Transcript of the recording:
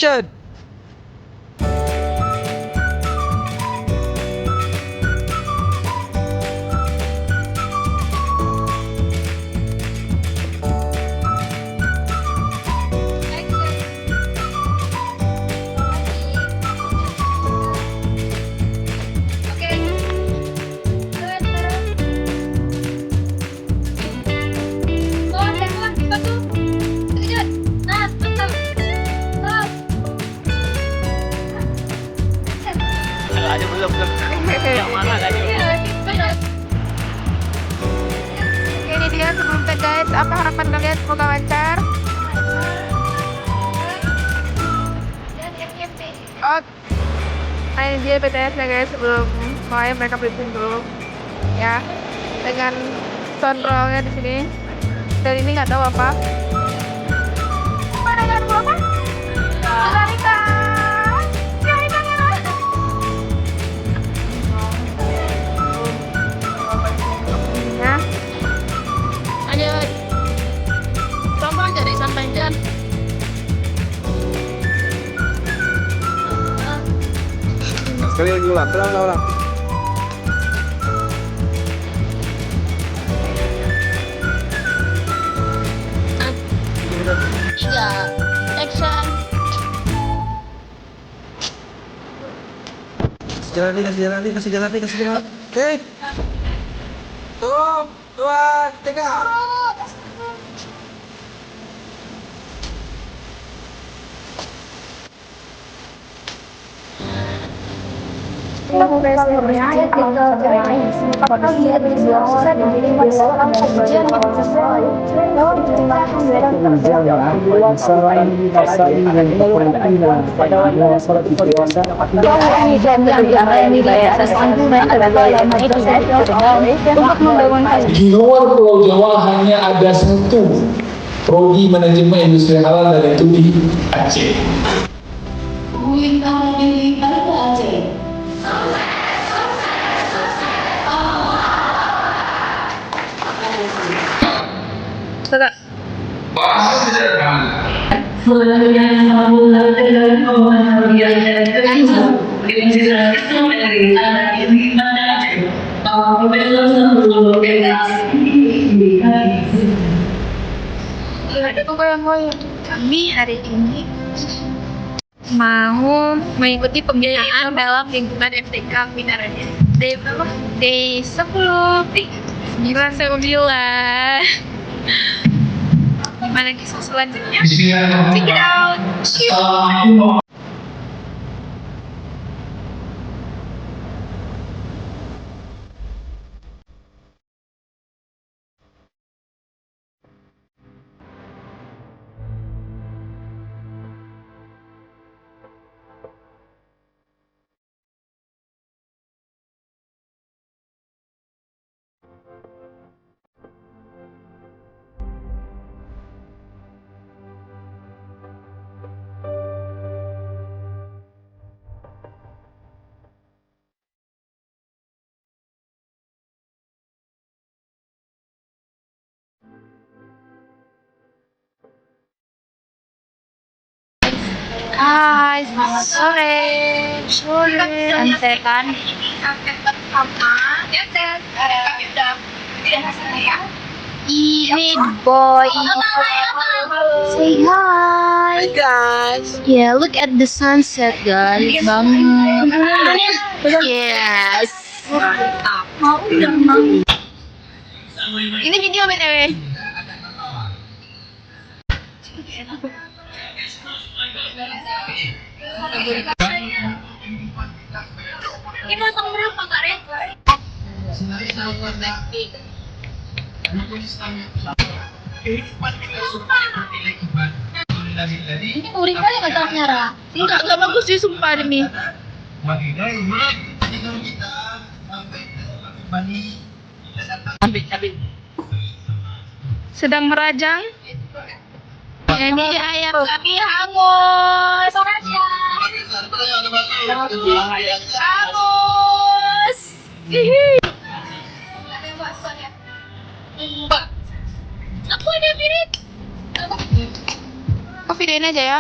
Action. Ada belum yang mana tadi? Oke, ini dia sebelumnya guys. Apa harapan kalian semoga lancar? Oh, nah, ini dia PTS ya guys. Sebelum mulai mereka briefing dulu, ya, dengan sound-rollnya di sini. Dan ini nggak tahu apa. Mana yang apa? Larika. Ya. Lanjut. Pelan-pelan jadi sampai jalan. Sekali lagi ulang. Ulang. Tiga. Action. Kasih jalan. Oke. 2, 3. Di luar Pulau Jawa hanya ada satu prodi manajemen industri halal dan itu di Aceh. Tidak. Kami hari ini mau mengikuti pembinaan dalam lingkungan FTK Binaranya. Day berapa? Day 10. 9 saya bilang. Gimana kisah selanjutnya? Check it out. Hai, selamat sore. Antekan. Ini boy. Say hi. Hi guys. Yeah, look at the sunset, guys. Bangun. Yes. Ini video BTW. Ini matang berapa Kak Ren? Ini uring kali matangnya Ra. Enggak bagus sih sumpah ini. Sedang merajang. Ini ayam kami hangus. Hangus. Aku ada mirip. Kok videoin aja ya.